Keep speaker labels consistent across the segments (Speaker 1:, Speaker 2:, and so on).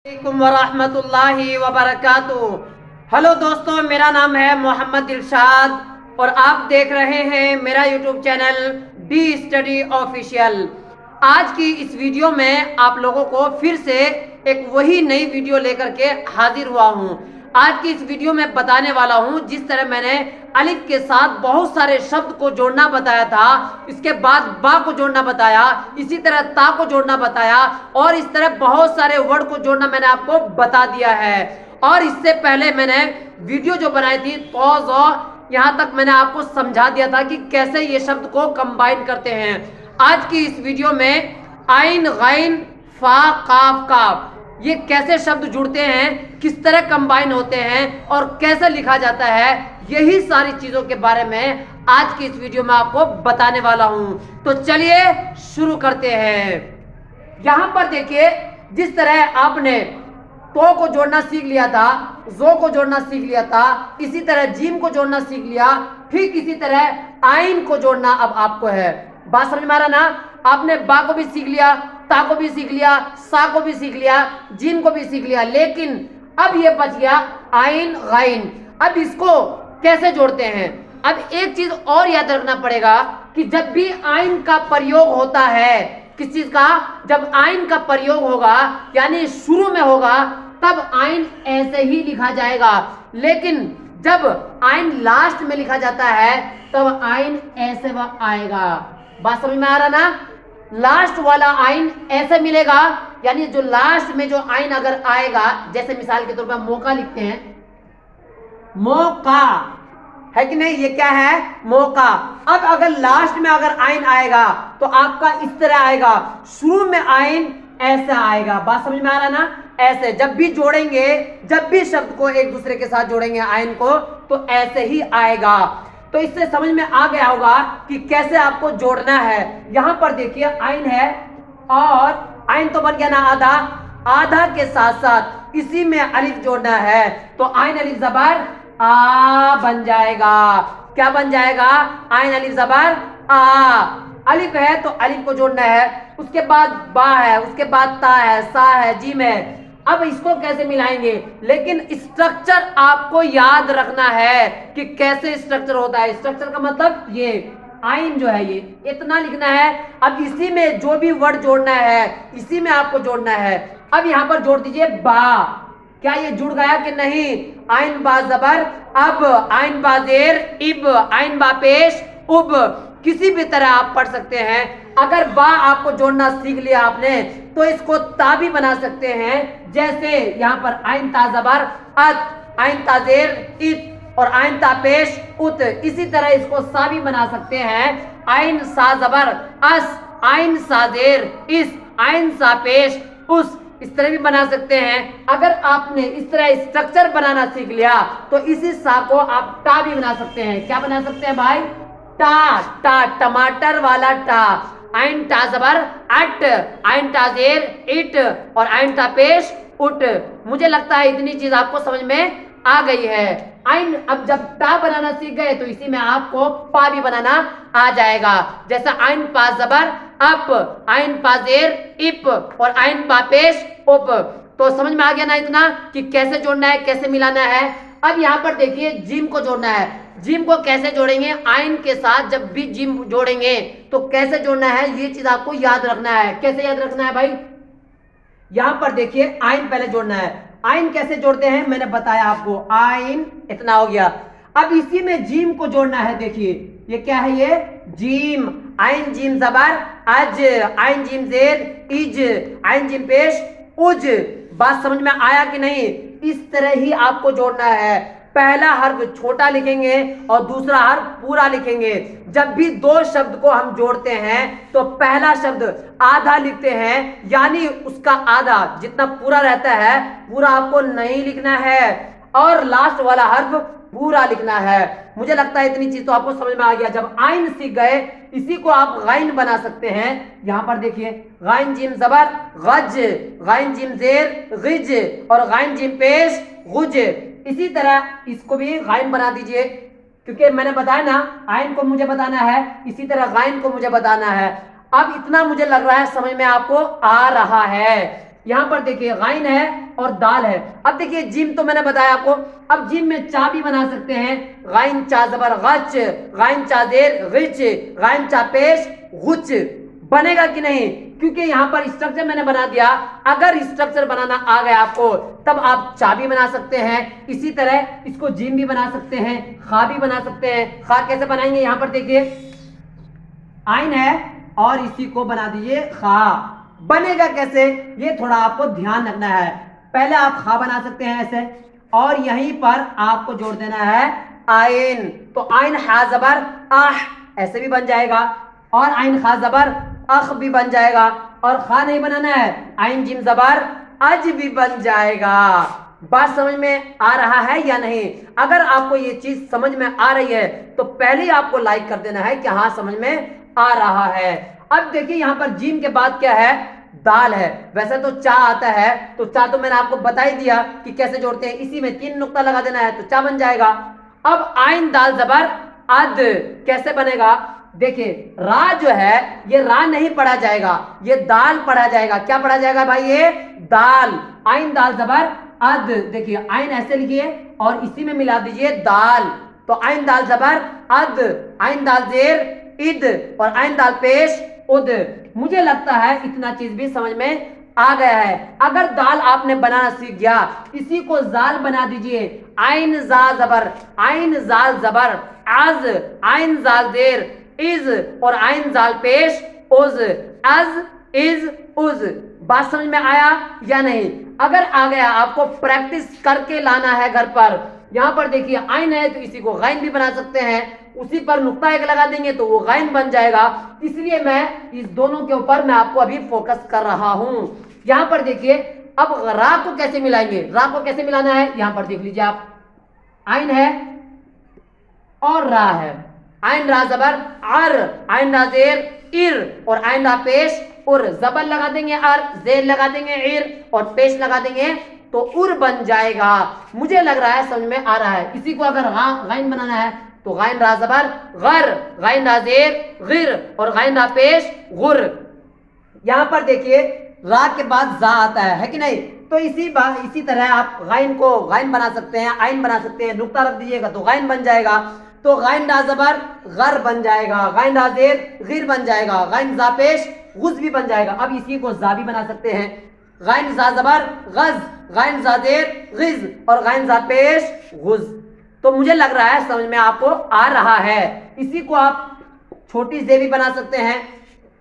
Speaker 1: वालेकुम वरहमतुल्लाहि वबरकातुहू। हेलो दोस्तों, मेरा नाम है मोहम्मद दिलशाद और आप देख रहे हैं मेरा YouTube channel D study official. आज की इस वीडियो में आप लोगों को फिर से एक वही नई वीडियो लेकर के हाजिर हुआ हूँ। आज की इस वीडियो में बताने वाला हूँ, जिस तरह मैंने अलिफ के साथ बहुत सारे शब्द को जोड़ना बताया था, इसके बाद बा को जोड़ना बताया, इसी तरह ता को जोड़ना बताया और इस तरह बहुत सारे वर्ड को जोड़ना मैंने आपको बता दिया है। और इससे पहले मैंने वीडियो जो बनाई थी यहाँ तक मैंने आपको समझा दिया था कि कैसे ये शब्द को कंबाइन करते हैं। आज की इस वीडियो में आइन गैन फा काफ काफ ये कैसे शब्द जुड़ते हैं, किस तरह कंबाइन होते हैं और कैसे लिखा जाता है, यही सारी चीजों के बारे में आज की इस वीडियो में आपको बताने वाला हूं। तो चलिए शुरू करते हैं। यहां पर देखिए, जिस तरह आपने तो को जोड़ना सीख लिया था, जो को जोड़ना सीख लिया था, इसी तरह जीम को जोड़ना सीख लिया, ठीक इसी तरह आइन को जोड़ना अब आपको है। बात समझ में आ रहा ना? आपने बा को भी सीख लिया, ता को भी सीख लिया, सा को भी सीख लिया, जीम को भी सीख लिया, लेकिन अब ये बच गया आइन गैन। अब इसको कैसे जोड़ते हैं? अब एक चीज और याद रखना पड़ेगा कि जब भी आइन का प्रयोग होता है, किस चीज का? जब आइन का प्रयोग होगा यानी शुरू में होगा, तब आइन ऐसे ही लिखा जाएगा, लेकिन जब आइन लास्ट में लिखा जाता है तब आइन ऐसे आएगा। बात समझ में आ रहा ना? लास्ट वाला आइन ऐसे मिलेगा, यानी जो लास्ट में जो आइन अगर आएगा, जैसे मिसाल के तौर पर मौका लिखते हैं, मौका है कि नहीं, ये क्या है? मौका। अब अगर लास्ट में अगर आइन आएगा तो आपका इस तरह आएगा, शुरू में आइन ऐसा आएगा। बात समझ में आ रहा ना? ऐसे जब भी जोड़ेंगे, जब भी शब्द को एक दूसरे के साथ जोड़ेंगे आइन को, तो ऐसे ही आएगा। तो इससे समझ में आ गया होगा कि कैसे आपको जोड़ना है। यहां पर देखिए आइन है और आइन तो बन गया ना आधा, आधा के साथ साथ इसी में अलिफ जोड़ना है, तो आइन अलिफ जबर आ बन जाएगा। क्या बन जाएगा? आइन अलिफ जबर आ। अलिफ है तो अलिफ को जोड़ना है, उसके बाद बा है, उसके बाद ता है, सा है, जीम है। अब इसको कैसे मिलाएंगे? लेकिन स्ट्रक्चर आपको याद रखना है कि कैसे स्ट्रक्चर होता है। स्ट्रक्चर का मतलब ये आइन जो है, ये इतना लिखना है। अब इसी में जो भी वर्ड जोड़ना है, इसी में आपको जोड़ना है। अब यहां पर जोड़ दीजिए बा। क्या ये जुड़ गया कि नहीं? आइन बा जबर अब, आइन बा जेर इब, आइन बा पेश उब, किसी भी तरह आप पढ़ सकते हैं। अगर बा आपको जोड़ना सीख लिया आपने, तो इसको ता भी बना सकते हैं। जैसे यहाँ पर आइन ता जबर अत, आइन ता जेर इत और आइन ता पेश उत, इसी तरह इसको सा भी बना सकते हैं। आइन सा जबर अस, आइन सा जेर इस, आइन सा पेश उस, इस तरह भी बना सकते हैं। अगर आपने इस तरह स्ट्रक्चर बनाना सीख लिया तो इसी सा को आप टा भी बना सकते हैं। क्या बना सकते हैं भाई? टा। टा, टमाटर वाला टा। आइन टा जबर अट, आइन टा जेर इट और आइन टा पेश उट। मुझे लगता है इतनी चीज आपको समझ में आ गई है। आइन अब जब टा बनाना सीख गए तो इसी में आपको पा भी बनाना आ जाएगा। जैसे आइन पा जबर अप, आइन पा जेर इप और आइन पा पेश उप। तो समझ में आ गया ना इतना कि कैसे जोड़ना है, कैसे मिलाना है। अब यहाँ पर देखिए जीम को जोड़ना है। जीम को कैसे जोड़ेंगे? आइन के साथ जब भी जीम जोड़ेंगे तो कैसे जोड़ना है, ये चीज आपको याद रखना है। कैसे याद रखना है भाई? यहां पर देखिए आइन पहले जोड़ना है। आइन कैसे जोड़ते हैं मैंने बताया आपको। आइन इतना हो गया। अब इसी में जीम को जोड़ना है। देखिए ये क्या है? ये जीम। आइन जीम जबर अज, आइन जीम जेर इज, आइन जीम पेश उज। बात समझ में आया कि नहीं? इस तरह ही आपको जोड़ना है। पहला हर्फ छोटा लिखेंगे और दूसरा हर्फ पूरा लिखेंगे। जब भी दो शब्द को हम जोड़ते हैं तो पहला शब्द आधा लिखते हैं, यानी उसका आधा जितना पूरा रहता है पूरा आपको नहीं लिखना है, और लास्ट वाला हर्फ पूरा लिखना है। मुझे लगता है इतनी चीज तो आपको समझ में आ गया। जब आइन सीख गए, इसी को आप गाइन बना सकते हैं। यहां पर देखिए गाइन जीम जबर गज, गाइन जीम जेर गिज और गाइन जीम पेश गुज। इसी तरह इसको भी गाइन बना दीजिए, क्योंकि मैंने बताया ना आइन को मुझे बताना है, इसी तरह गाइन को मुझे बताना है। अब इतना मुझे लग रहा है समझ में आपको आ रहा है। यहाँ पर देखिए गाइन है और दाल है। अब देखिए जिम तो मैंने बताया आपको, अब जिम में चा भी बना सकते हैं, गाइन चा जबर गच, गाइन चा देर गिच, गाइन चा पेश गुच, बनेगा कि नहीं? क्योंकि यहाँ पर स्ट्रक्चर मैंने बना दिया। अगर स्ट्रक्चर बनाना आ गया आपको तब आप चा भी बना सकते हैं। इसी तरह इसको जिम भी बना सकते हैं, खा भी बना सकते हैं। खा कैसे बनाएंगे? यहाँ पर देखिए आइन है और इसी को बना दीजिए खा। बनेगा कैसे ये थोड़ा आपको ध्यान रखना है। पहले आप खा बना सकते हैं ऐसे, और यहीं पर आपको जोड़ देना है आइन। तो आइन हा जबर आह ऐसे भी बन जाएगा, और आइन खा जबर अख भी बन जाएगा, और खा नहीं बनाना है, आइन जिम जबर अज भी बन जाएगा। बात समझ में आ रहा है या नहीं? अगर आपको ये चीज समझ में आ रही है तो पहले आपको लाइक कर देना है कि हाँ समझ में आ रहा है। अब देखिए यहाँ पर जिम के बाद क्या है? दाल है। वैसे तो चा आता है, तो चा तो मैंने आपको बता ही दिया कि कैसे जोड़ते हैं। इसी में 3 नुक्ता लगा देना है तो चा बन जाएगा। अब आइन दाल जबर अद कैसे बनेगा? देखिए रा जो है ये रा नहीं पढ़ा जाएगा, ये दाल पढ़ा जाएगा। क्या पढ़ा जाएगा भाई? ये दाल। आइन दाल जबर अद। देखिए आइन ऐसे लिखिए और इसी में मिला दीजिए दाल। तो आइन दाल जबर अद, आइन दाल जेर इद, और आइन दाल पेश उद। मुझे लगता है इतना चीज भी समझ में आ गया है। अगर दाल आपने बनाना सीख गया, इसी को जाल बना दीजिए। आइन जा जबर, आइन जाल जबर आज, आइन जाल देर इज, और आइन जाल पेश उज, अज इज उज। बात समझ में आया या नहीं? अगर आ गया आपको प्रैक्टिस करके लाना है घर पर। यहां पर देखिए आइन है तो इसी को गाइन भी बना सकते हैं, उसी पर नुक्ता एक लगा देंगे तो वो गाइन बन जाएगा। इसलिए मैं इस दोनों के ऊपर मैं आपको अभी फोकस कर रहा हूं। यहां पर देखिए अब रा को कैसे मिलाएंगे? रा को कैसे मिलाना है यहां पर देख लीजिए आप। आइन है और रा है, आइन रा जबर अर, आइन रा जेर इर, और आइन रा पेश उर। जबर लगा देंगे अर, जेर लगा देंगे इर, और पेश लगा देंगे तो उर बन जाएगा। मुझे लग रहा है समझ में आ रहा है। इसी को अगर गाइन बनाना है तो गाइन रा जबर गर, गाइन रा जेर गिर, और गाइन रा पेश गुर। यहां पर देखिए रा के बाद जा आता है कि नहीं? तो इसी तरह आप गाइन को गाइन बना सकते हैं, आइन बना सकते हैं। नुक्ता रख दीजिएगा तो गाइन बन जाएगा। तो गाइन रा जबर गर बन जाएगा, गाइन रा जेर गिर बन जाएगा, गाइन जा पेश गुज भी बन जाएगा। अब इसी को जा भी बना सकते हैं। गाइन जा जबर गज, गाइन जा जेर गिज, और गाइन जा पेश गुज। तो मुझे लग रहा है समझ में आपको आ रहा है। इसी को आप छोटी से भी बना सकते हैं,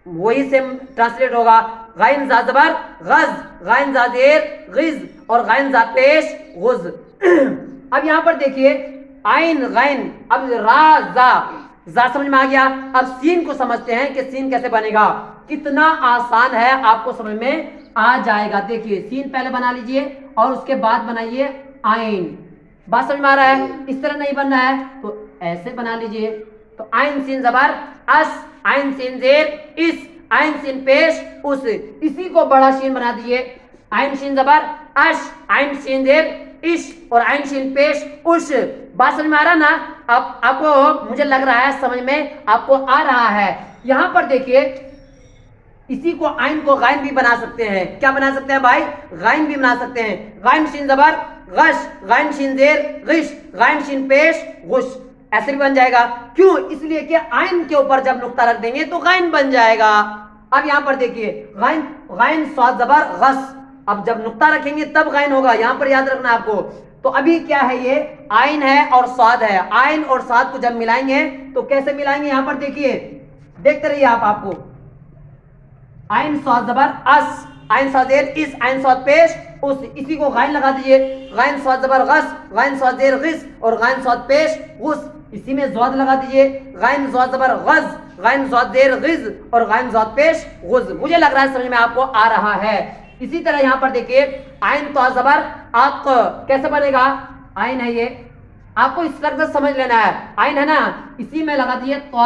Speaker 1: वही सेम ट्रांसलेट होगा। गाइन जा जबर गज, गाइन जा जेर गिज, और गाइन जा पेश गुज। अब यहां पर देखिए आइन गाइन, अब रा जा समझ में आ गया। अब सीन को समझते हैं कि सीन कैसे बनेगा। कितना आसान है, आपको समझ में आ जाएगा। देखिए सीन पहले बना लीजिए और उसके बाद बनाइए आइन। बात समझ में आ रहा है? इस तरह नहीं बनना है तो ऐसे बना लीजिए। तो आइन सीन जबर अस, आइन सीन जेर इस, आइन सीन पेश उस। इसी को बड़ा सीन बना दीजिए। आइन सीन जबर अश, आइन सीन जेर इश, और आइन सीन पेश उश। बात समझ में आ रहा ना? अब आपको मुझे लग रहा है समझ में आपको आ रहा है। यहां पर देखिए इसी को आइन को गाइन भी बना सकते हैं। क्या बना सकते हैं भाई? गाइन भी बना सकते हैं। गाइन शीन जबर गश, गाइन शीन जेर गिश, गाइन शीन पेश गुश, ऐसे भी बन जाएगा। क्यों? इसलिए कि आइन के ऊपर जब नुक्ता रख देंगे तो गाइन बन जाएगा। अब यहां पर देखिए गाइन, गाइन स्वाद जबर गस, अब जब नुक्ता रखेंगे तब गाइन होगा, यहां पर याद रखना आपको। तो अभी क्या है? ये आइन है और स्वाद है। आइन और स्वाद को जब मिलाएंगे तो कैसे मिलाएंगे? यहां पर देखिए, देखते रहिए आपको। आइन स्वाद जबर अस, आइन स्वाद जेर इस, आइन स्वाद पेश उस। इसी को गाइन लगा दीजिए। गाइन स्वाद जबर गस, गाइन स्वाद जेर गिस, और गाइन स्वाद पेश गुस। इसी में ज़्वाद लगा दीजिए। गाइन स्वाद जबर गज, गाइन स्वाद जेर गिज, और गाइन स्वाद पेश गुज। मुझे लग रहा है समझ में आपको आ रहा है। इसी तरह यहां पर देखिए आइन तो जबर आक, कैसे बनेगा? आइन है ये, आपको स्ट्रक्चर समझ लेना है। आइन है ना, इसी में लगा दिए तो,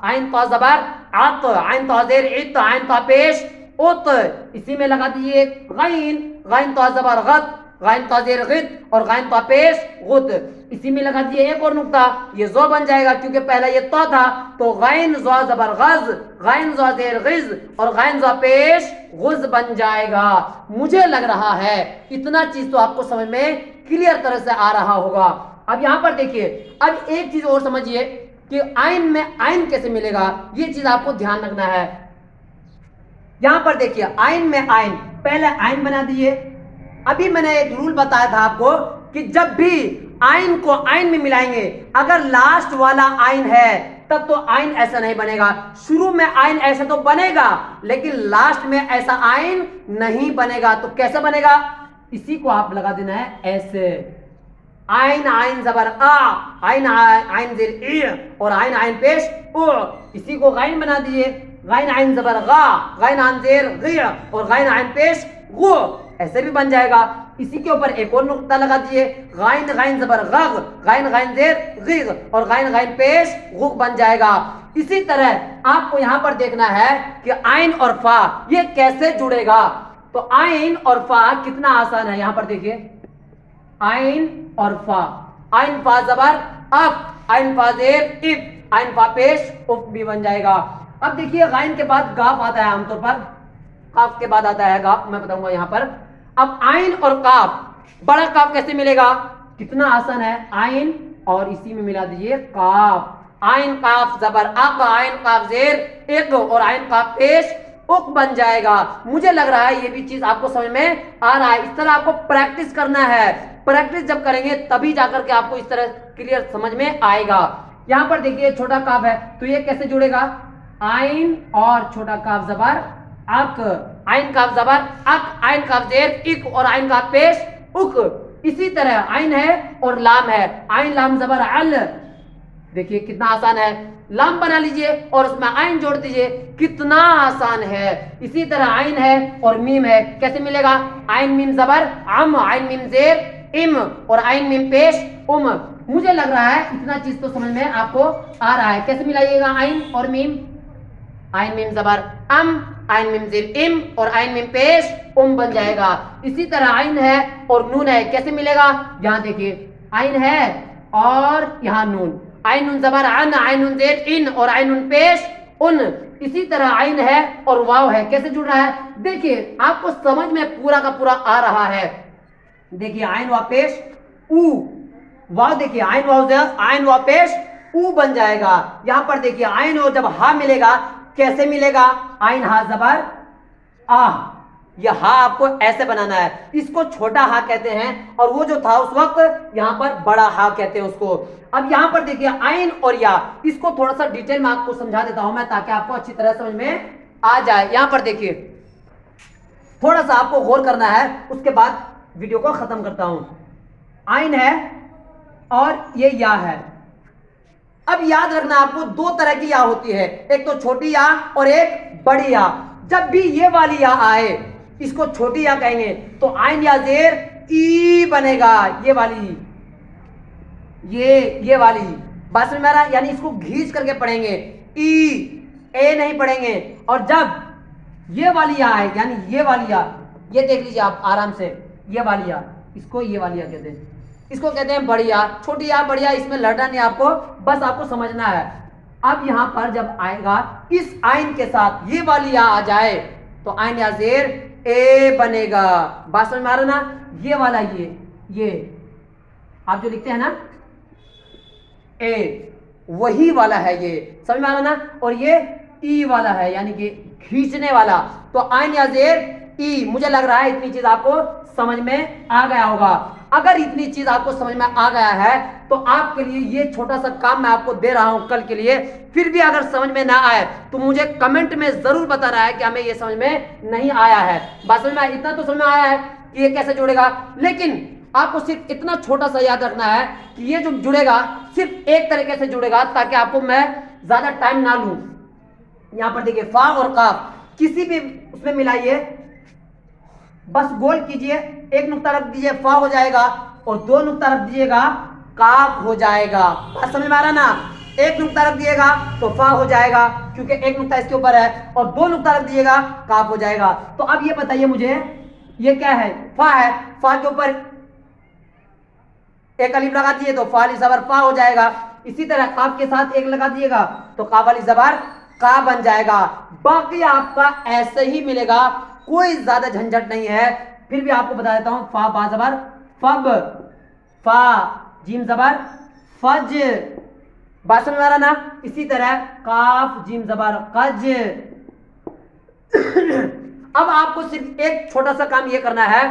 Speaker 1: आइन तो जबर आत, आइन तो जेर इत, आइन तो पेश उत। इसी में लगा दीजिए गाइन, गाइन तो जबर गत, गाइन ता जेर गिद और गाइन ता पेश गुत। इसी में लगा दिए एक और नुक्ता, ये जो बन जाएगा क्योंकि पहला ये तो था, तो गाइन जो जबर गज, गाइन जो जेर गिज और गाइन जो पेश गुज बन जाएगा। मुझे लग रहा है इतना चीज तो आपको समझ में क्लियर तरह से आ रहा होगा। अब यहां पर देखिए, अब एक चीज और समझिए कि आइन में आइन कैसे मिलेगा, ये चीज आपको ध्यान रखना है। यहां पर देखिए आइन में आइन, पहले आइन बना दिए। अभी मैंने एक रूल बताया था आपको कि जब भी आइन को आइन में मिलाएंगे, अगर लास्ट वाला आइन है तब तो आइन ऐसा नहीं बनेगा। शुरू में आइन ऐसा तो बनेगा लेकिन लास्ट में ऐसा आइन नहीं बनेगा। तो कैसे बनेगा, इसी को आप लगा देना है ऐसे, आइन आइन जबर आ, आइन आइन जेर ई और आइन आइन पेश उ। इसी को गाइन बना दिए, गाइन आइन जबर गा, गाइन आइन जेर गी और गाइन आइन पेश गु, ऐसे भी बन जाएगा। इसी के ऊपर एक और नुक्ता लगा दिए, गाइन गाइन जबर गग, गाइन गाइन जेर गिग और गाइन गाइन पेश गुग बन जाएगा। इसी तरह आपको यहां पर देखना है कि आइन और फा ये कैसे जुड़ेगा। तो आइन और फा कितना आसान है, यहां पर देखिए आइन और फा, आइन फा जबर अफ, आइन फा जेर इफ, आइन फा पेश उफ भी बन जाएगा। अब देखिए गाइन के बाद गाफ आता है, आमतौर पर काफ के बाद आता है गाफ, मैं बताऊंगा यहां पर। अब आइन और काफ, बड़ा काफ कैसे मिलेगा, कितना आसान है, आइन और इसी में मिला दीजिए काफ, आइन काफ जबर अक, आइन काफ जेर एक और आइन काफ पेश उक बन जाएगा। मुझे लग रहा है ये भी चीज आपको समझ में आ रहा है। इस तरह आपको प्रैक्टिस करना है, प्रैक्टिस जब करेंगे तभी जाकर के आपको इस तरह क्लियर समझ में आएगा। यहां पर देखिए छोटा काफ है तो ये कैसे जुड़ेगा, आइन और छोटा काफ जबर अक, आइन काफ जबर अक, आइन काफ जेर इक और आइन काफ पेश उक। इसी तरह आइन है और लाम है, आइन लाम जबर अल, देखिए कितना आसान है, लाम बना लीजिए और उसमें आइन जोड़ दीजिए, कितना आसान है। इसी तरह आइन है और मीम है, कैसे मिलेगा, आइन मीम जबर अम, आइन मीम जेर इम और आइन मीम पेश उम। मुझे लग रहा है इतना चीज तो समझ में आपको आ रहा है। कैसे मिलाइएगा आइन और मीम, आइन मीम जबर अम, आइन मीम जेर इम और आइन मीम पेश उम बन जाएगा। इसी तरह आइन है और नून है, कैसे मिलेगा, यहां देखिए आइन है और यहां नून, आइन नून जबर अन, आइन नून जेर इन और आइन नून पेश उन। इसी तरह आइन है और वाव है, कैसे जुड़ रहा है, देखिए आपको समझ में पूरा का पूरा आ रहा है। देखिए आइन वाव पेश उ, वाव देखिए आइन वाव पेश उ बन जाएगा। यहां पर देखिए आइन और जब हा मिलेगा कैसे मिलेगा, आइन हा जबर आ, यह हा आपको ऐसे बनाना है, इसको छोटा हा कहते हैं और वो जो था उस वक्त यहां पर बड़ा हा कहते हैं उसको। अब यहां पर देखिए आइन और या, इसको थोड़ा सा डिटेल में आपको समझा देता हूं मैं ताकि आपको अच्छी तरह समझ में आ जाए। यहां पर देखिए थोड़ा सा आपको गौर करना है, उसके बाद वीडियो को खत्म करता हूं। आइन है और ये या है। अब याद रखना आपको दो तरह की या होती है, एक तो छोटी या और एक बड़ी या। जब भी ये वाली या आए इसको छोटी या कहेंगे, तो आइन या जेर ई बनेगा, ये वाली, ये वाली बात समझ में आ रहा है, यानी इसको घींच करके पढ़ेंगे, ई ए नहीं पढ़ेंगे। और जब ये वाली या आए यानी ये वाली या, ये देख लीजिए आप आराम से, ये वाली या, इसको ये वाली या कहते हैं, इसको कहते हैं बड़ी या, छोटी या बड़ी या, इसमें लड़ना नहीं आपको, बस आपको समझना है। अब यहां पर जब आएगा इस आइन के साथ ये वाली या आ जाए तो आइन या जेर ए बनेगा, बात समझ में आ रहा ना, ये वाला ये आप जो लिखते हैं ना ए, वही वाला है ये, समझ में आ रहा ना। और ये ई वाला है यानी कि खींचने वाला, तो आइन या जेर ई। मुझे लग रहा है इतनी चीज आपको समझ में आ गया होगा। अगर इतनी चीज आपको समझ में आ गया है तो आपके लिए ये छोटा सा काम मैं आपको दे रहा हूं कल के लिए। फिर भी अगर समझ में ना आए तो मुझे कमेंट में जरूर बताना है कि हमें ये समझ में नहीं आया है। बात समझ में इतना तो समझ में आया है कि ये कैसे जुड़ेगा, लेकिन आपको सिर्फ इतना छोटा सा याद रखना है कि ये जो जुड़ेगा सिर्फ एक तरीके से जुड़ेगा, ताकि आपको मैं ज्यादा टाइम ना लूं। यहां पर देखिए फा और काफ किसी भी उसमें मिलाइए, बस गोल कीजिए, एक नुक्ता रख दीजिए फा हो जाएगा और दो नुक्ता रख दीजिएगा काफ हो जाएगा। बात समझ में आ रहा ना, एक नुक्ता रख दिएगा तो फा हो जाएगा क्योंकि एक नुक्ता इसके ऊपर है, और दो नुक्ता रख दिएगा काफ हो जाएगा। तो अब ये बताइए मुझे ये क्या है, फा है, फा के ऊपर एक अलिफ लगा दिए तो फा वाली जबर फा हो जाएगा। इसी तरह काफ के साथ एक लगा दिएगा तो काफ वाली जबर का बन जाएगा। बाकी आपका ऐसे ही मिलेगा, कोई ज्यादा झंझट नहीं है। फिर भी आपको बता देता हूं, फा बा जबर फब, फा जीम जबर फज, बात समझ में आ रहा ना। इसी तरह काफ जीम जबर कज। अब आपको सिर्फ एक छोटा सा काम ये करना है,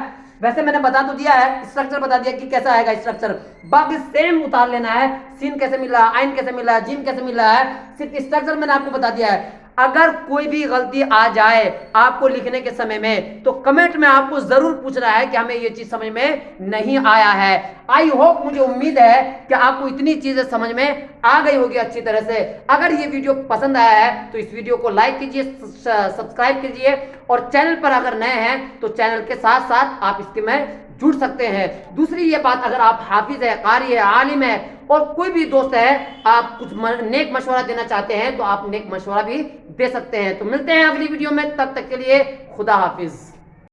Speaker 1: वैसे मैंने बता तो दिया है, स्ट्रक्चर बता दिया कि कैसा आएगा स्ट्रक्चर, बाकी सेम उतार लेना है। सीन कैसे मिल रहा है, आइन कैसे मिल रहा है, जीम कैसे मिल रहा है, सिर्फ स्ट्रक्चर मैंने आपको बता दिया है। अगर कोई भी गलती आ जाए आपको लिखने के समय में तो कमेंट में आपको जरूर पूछना है कि हमें ये चीज समझ में नहीं आया है। आई होप, मुझे उम्मीद है कि आपको इतनी चीजें समझ में आ गई होगी अच्छी तरह से। अगर ये वीडियो पसंद आया है तो इस वीडियो को लाइक कीजिए, सब्सक्राइब कीजिए, और चैनल पर अगर नए हैं तो चैनल के साथ साथ आप इसके में जुड़ सकते हैं। दूसरी ये बात, अगर आप हाफिज है, कारी है, आलिम है और कोई भी दोस्त है, आप कुछ नेक मशवरा देना चाहते हैं तो आप नेक मशवरा भी दे सकते हैं। तो मिलते हैं अगली वीडियो में, तब तक के लिए खुदा हाफिज।